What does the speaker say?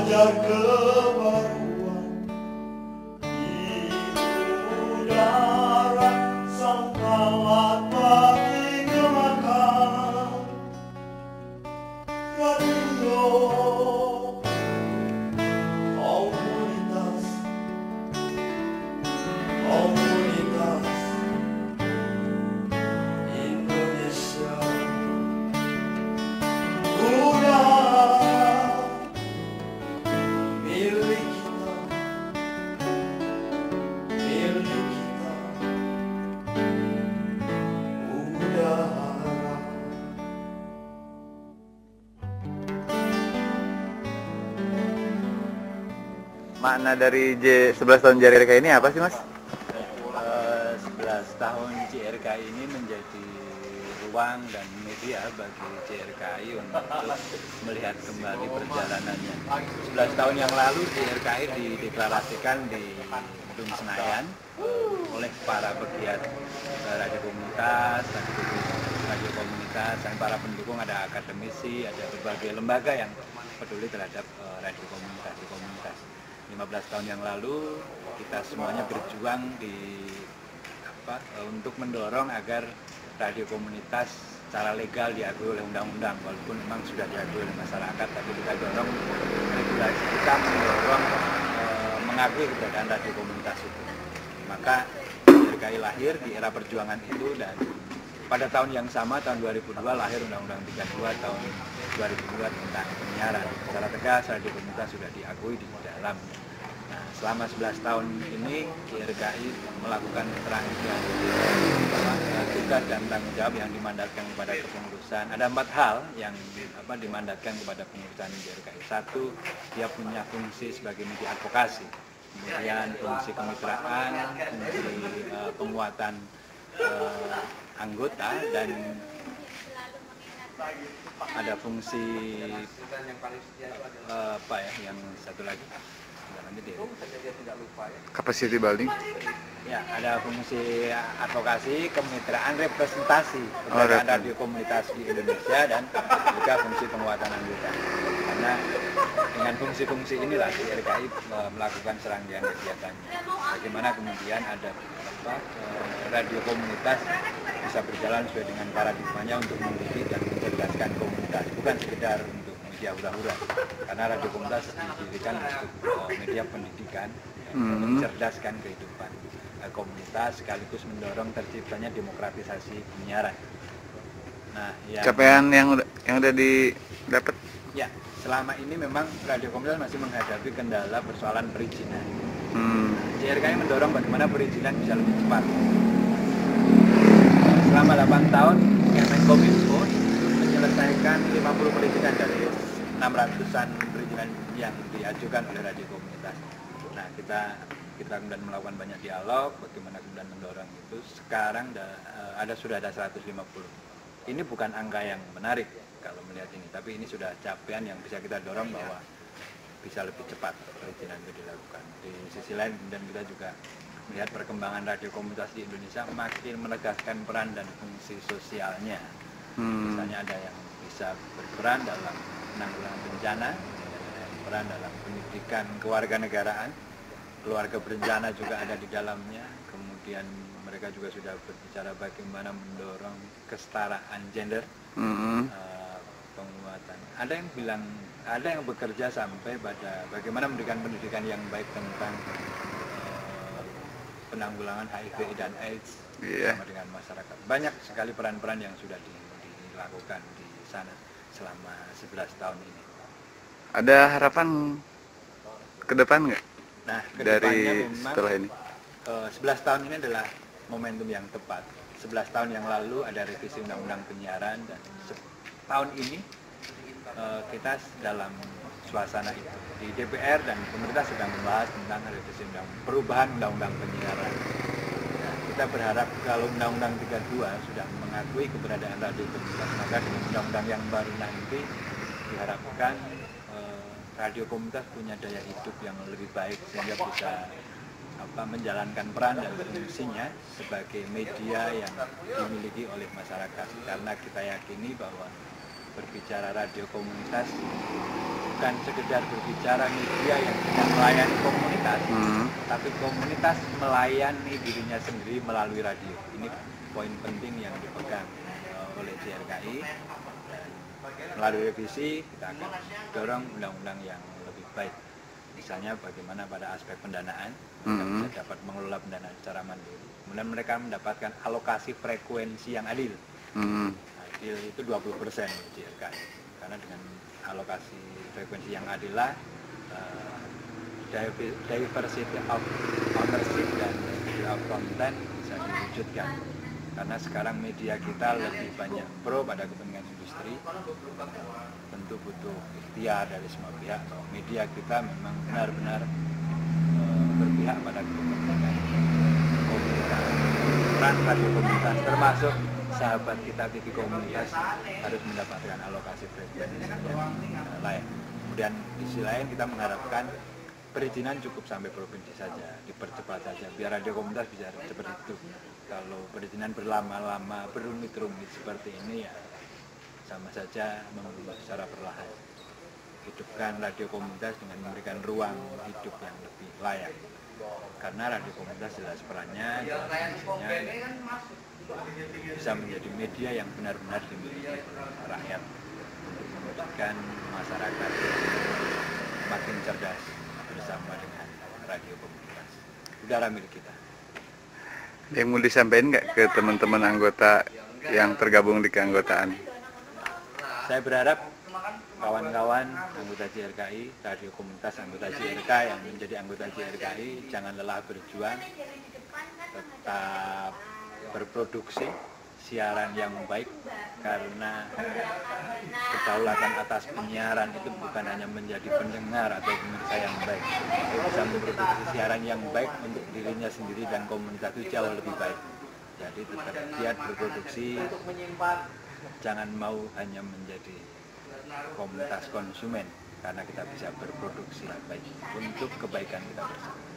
fajar kebaruan di udara, sang kawat pagi gemakan radio komunitas Indonesia. Udara milik kita, udara. Makna dari 11 tahun JRK ini apa sih, Mas? 11 tahun JRKI ini menjadi ruang dan media bagi JRKI untuk melihat kembali perjalanannya. 11 tahun yang lalu JRKI dideklarasikan di Gedung Senayan oleh para pegiat radio komunitas, radio komunitas, dan para pendukung, ada akademisi, ada berbagai lembaga yang peduli terhadap radio komunitas. 15 tahun yang lalu kita semuanya berjuang untuk mendorong agar radio komunitas secara legal diakui oleh undang-undang, walaupun memang sudah diakui oleh masyarakat, tapi kita dorong regulasi kita mendorong mengakui keberadaan radio komunitas itu. Maka JRKI lahir di era perjuangan itu, dan pada tahun yang sama, tahun 2002, lahir Undang-Undang 32 tahun 2002 tentang penyiaran. Secara tegas radio komunitas sudah diakui di dalam. Nah, selama 11 tahun ini JRKI melakukan serangkaian tugas dan tanggung jawab yang dimandatkan kepada kepengurusan. Ada 4 hal yang dimandatkan kepada pengurusan JRKI. 1, dia punya fungsi sebagai media advokasi. Kemudian fungsi kemitraan, fungsi penguatan anggota, dan ada fungsi yang satu lagi, Capacity building. ya, ada fungsi advokasi, kemitraan, representasi keberadaan radio komunitas di Indonesia, dan juga fungsi penguatan anggota. Karena dengan fungsi-fungsi inilah JRKI melakukan serangkaian kegiatan. Bagaimana kemudian ada radio komunitas bisa berjalan sesuai dengan paradigmanya untuk mendidik dan mencerdaskan komunitas, bukan sekedar untuk media hura-hura. Karena radio komunitas didirikan untuk media pendidikan, mencerdaskan kehidupan komunitas, sekaligus mendorong terciptanya demokratisasi penyiaran. Nah, capaian yang udah didapat. Ya, selama ini memang radio komunitas masih menghadapi kendala persoalan perizinan. JRKI mendorong bagaimana perizinan bisa lebih cepat. Selama 8 tahun, Kemenkominfo menyelesaikan 50 perizinan dari 600-an perizinan yang diajukan oleh radio komunitas. Nah, kita kemudian melakukan banyak dialog, bagaimana kemudian mendorong itu. Sekarang sudah ada 150. Ini bukan angka yang menarik kalau melihat ini, tapi ini sudah capaian yang bisa kita dorong bahwa bisa lebih cepat perizinan itu dilakukan. Di sisi lain kemudian kita juga melihat perkembangan radio komunitas di Indonesia makin menegaskan peran dan fungsi sosialnya. Misalnya ada yang bisa berperan dalam penanggulangan bencana, peran dalam pendidikan kewarganegaraan, keluarga berencana juga ada di dalamnya. Kemudian mereka juga sudah berbicara bagaimana mendorong kesetaraan gender, penguatan. Ada yang bekerja sampai pada bagaimana memberikan pendidikan yang baik tentang penanggulangan HIV dan AIDS bersama dengan masyarakat. Banyak sekali peran-peran yang sudah dilakukan di sana selama 11 tahun ini. Ada harapan ke depan nggak? Nah, dari setelah ini? 11 tahun ini adalah momentum yang tepat. 11 tahun yang lalu ada revisi Undang-Undang Penyiaran, dan tahun ini kita dalam suasana itu. Di DPR dan pemerintah sedang membahas tentang revisi perubahan Undang-Undang Penyiaran. Nah, kita berharap kalau Undang-Undang 32 sudah mengakui keberadaan radio komunitas, maka dengan Undang-Undang yang baru nanti diharapkan radio komunitas punya daya hidup yang lebih baik, sehingga bisa menjalankan peran dan fungsinya sebagai media yang dimiliki oleh masyarakat. Karena kita yakini bahwa berbicara radio komunitas bukan sekedar berbicara media yang tidak melayani komunitas, tapi komunitas melayani dirinya sendiri melalui radio. Ini poin penting yang dipegang oleh JRKI. Dan melalui revisi kita akan dorong undang-undang yang lebih baik. Misalnya bagaimana pada aspek pendanaan, mereka bisa dapat mengelola pendanaan secara mandiri. Kemudian mereka mendapatkan alokasi frekuensi yang adil. Adil itu 20% JRKI. Karena dengan alokasi frekuensi yang adil lah, diversity of ownership dan diversity of content bisa diwujudkan. Karena sekarang media kita lebih banyak pro pada kepentingan industri, tentu butuh ikhtiar dari semua pihak bahwa media kita memang benar-benar berpihak pada kepentingan komunitas. Peran radio komunitas termasuk sahabat kita TV komunitas harus mendapatkan alokasi frekuensi yang layak. Kemudian di sisi lain kita mengharapkan perizinan cukup sampai provinsi saja, dipercepat saja biar radio komunitas bisa seperti itu. Kalau perizinan berlama-lama, berumit-rumit seperti ini ya sama saja membuat secara perlahan. Hidupkan radio komunitas dengan memberikan ruang hidup yang lebih layak. Karena radio komunitas jelas perannya, bisa menjadi media yang benar-benar dimiliki rakyat untuk mewujudkan masyarakat makin cerdas bersama dengan radio komunitas. Udara milik kita. Yang mau disampaikan nggak ke teman-teman anggota yang tergabung di keanggotaan? Saya berharap kawan-kawan anggota JRKI, radio komunitas anggota JRK yang menjadi anggota JRKI jangan lelah berjuang, tetap berproduksi siaran yang baik, karena kedaulatan atas penyiaran itu bukan hanya menjadi pendengar atau pemirsa yang baik, tapi bisa memproduksi siaran yang baik untuk dirinya sendiri dan komunitas itu jauh lebih baik. Jadi tetap giat berproduksi, jangan mau hanya menjadi komunitas konsumen, karena kita bisa berproduksi baik untuk kebaikan kita bersama.